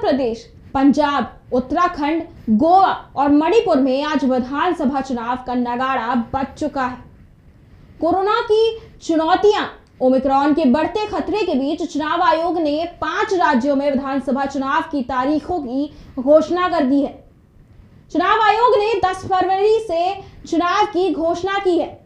प्रदेश, पंजाब, उत्तराखंड, गोवा और मणिपुर में आज विधानसभा चुनाव का नगाड़ा बज चुका है। कोरोना की चुनौतियां, ओमिक्रॉन के बढ़ते खतरे के बीच चुनाव आयोग ने 5 राज्यों में विधानसभा चुनाव की तारीखों की घोषणा कर दी है। चुनाव आयोग ने 10 फरवरी से चुनाव की घोषणा की है।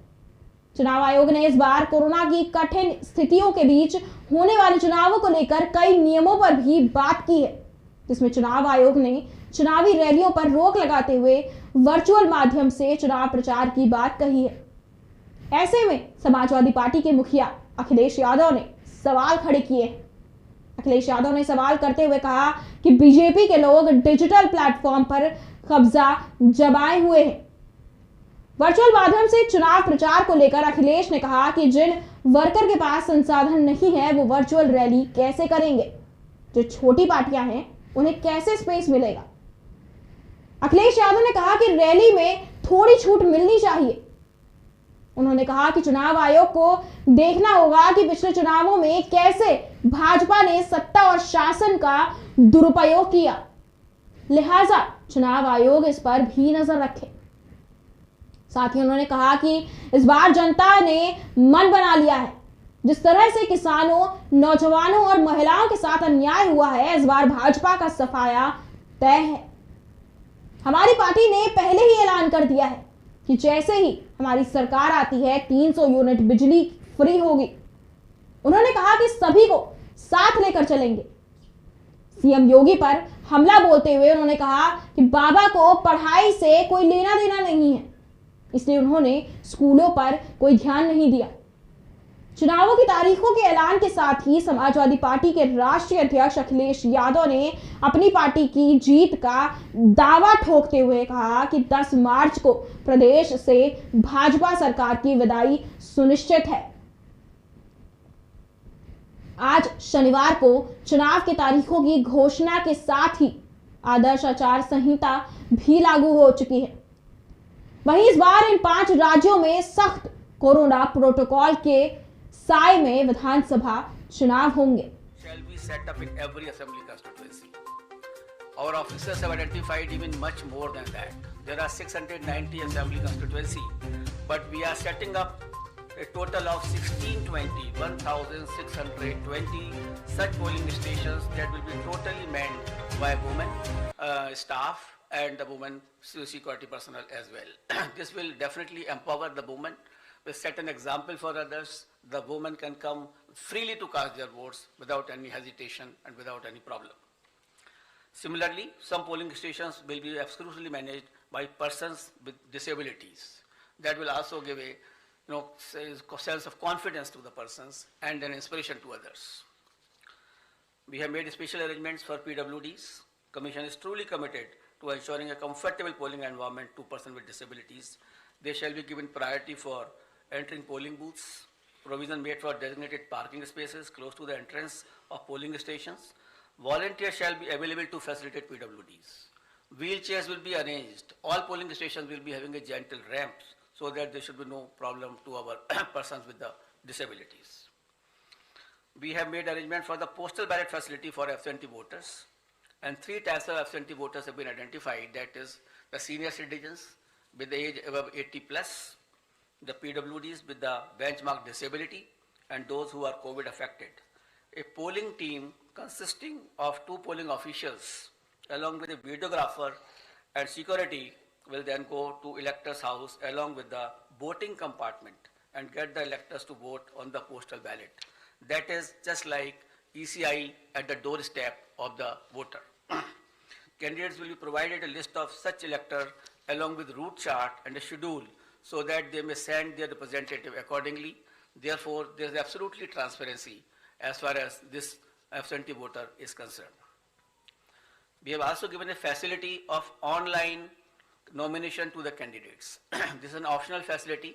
चुनाव आयोग ने इस बार कोरोना की कठिन स्थितियों के बीच होने वाले चुनावों को लेकर कई नियमों पर भी बात की है, जिसमें चुनाव आयोग ने चुनावी रैलियों पर रोक लगाते हुए वर्चुअल माध्यम से चुनाव प्रचार की बात कही है। ऐसे में समाजवादी पार्टी के मुखिया अखिलेश यादव ने सवाल खड़े किए हैं। अखिलेश यादव ने सवाल करते हुए कहा कि बीजेपी के लोग डिजिटल प्लेटफॉर्म पर कब्जा जमाए हुए हैं। वर्चुअल माध्यम से चुनाव प्रचार को लेकर अखिलेश ने कहा कि जिन वर्कर के पास संसाधन नहीं है वो वर्चुअल रैली कैसे करेंगे, जो छोटी पार्टियां हैं उन्हें कैसे स्पेस मिलेगा। अखिलेश यादव ने कहा कि रैली में थोड़ी छूट मिलनी चाहिए। उन्होंने कहा कि चुनाव आयोग को देखना होगा कि पिछले चुनावों में कैसे भाजपा ने सत्ता और शासन का दुरुपयोग किया, लिहाजा चुनाव आयोग इस पर भी नजर रखे। साथ ही उन्होंने कहा कि इस बार जनता ने मन बना लिया है। जिस तरह से किसानों, नौजवानों और महिलाओं के साथ अन्याय हुआ है, इस बार भाजपा का सफाया तय है। हमारी पार्टी ने पहले ही ऐलान कर दिया है कि जैसे ही हमारी सरकार आती है 300 यूनिट बिजली फ्री होगी। उन्होंने कहा कि सभी को साथ लेकर चलेंगे। सीएम योगी पर हमला बोलते हुए उन्होंने कहा कि बाबा को पढ़ाई से कोई लेना देना नहीं है, इसलिए उन्होंने स्कूलों पर कोई ध्यान नहीं दिया। चुनावों की तारीखों के ऐलान के साथ ही समाजवादी पार्टी के राष्ट्रीय अध्यक्ष अखिलेश यादव ने अपनी पार्टी की जीत का दावा ठोकते हुए कहा कि 10 मार्च को प्रदेश से भाजपा सरकार की विदाई सुनिश्चित है। आज शनिवार को चुनाव की तारीखों की घोषणा के साथ ही आदर्श आचार संहिता भी लागू हो चुकी है। वहीं इस बार इन 5 राज्यों में सख्त कोरोना प्रोटोकॉल के साए में विधानसभा चुनाव होंगे। Shall be set up in every assembly constituency. Our officers have identified even much more than that. There are 690 assembly constituency, but we are setting up a total of 1,620 such polling stations that will be totally manned by women staff and the women security personnel as well. This will definitely empower the women. Will set an example for others. The women can come freely to cast their votes without any hesitation and without any problem. Similarly, some polling stations will be exclusively managed by persons with disabilities. That will also give a sense of confidence to the persons and an inspiration to others. We have made special arrangements for PWDs. Commission is truly committed to ensuring a comfortable polling environment to persons with disabilities. They shall be given priority for entering polling booths, provision made for designated parking spaces close to the entrance of polling stations. Volunteers shall be available to facilitate PWDs. Wheelchairs will be arranged. All polling stations will be having a gentle ramps so that there should be no problem to our persons with the disabilities. We have made arrangement for the postal ballot facility for absentee voters, and 3 types of absentee voters have been identified. That is the senior citizens with the age above 80 plus, the PWDs with the benchmark disability, and those who are COVID affected. A polling team consisting of 2 polling officials along with a videographer and security will then go to electors' house along with the voting compartment and get the electors to vote on the postal ballot. That is just like ECI at the doorstep of the voter. Candidates will be provided a list of such electors along with route chart and a schedule so that they may send their representative accordingly. Therefore, there is absolutely transparency as far as this absentee voter is concerned. We have also given a facility of online nomination to the candidates. This is an optional facility,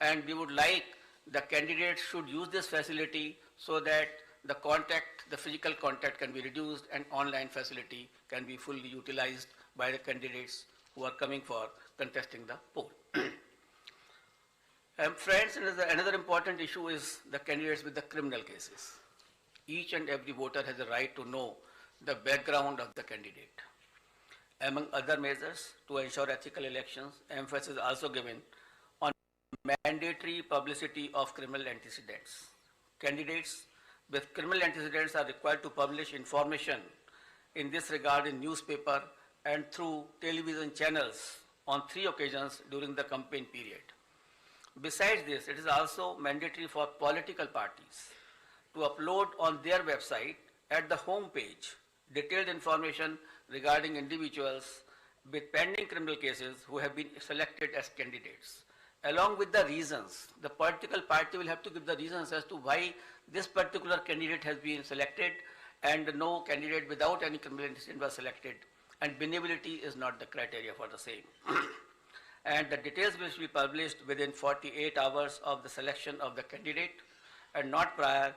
and we would like the candidates should use this facility so that the physical contact can be reduced and online facility can be fully utilized by the candidates who are coming for contesting the poll. Friends, another important issue is the candidates with the criminal cases. Each and every voter has a right to know the background of the candidate. Among other measures to ensure ethical elections, emphasis is also given on mandatory publicity of criminal antecedents. Candidates with criminal antecedents are required to publish information in this regard in newspaper and through television channels on 3 occasions during the campaign period. Besides this, it is also mandatory for political parties to upload on their website at the home page detailed information regarding individuals with pending criminal cases who have been selected as candidates. Along with the reasons, the political party will have to give the reasons as to why this particular candidate has been selected and no candidate without any criminal antecedent was selected, and benevolity is not the criteria for the same. And the details will be published within 48 hours of the selection of the candidate and not prior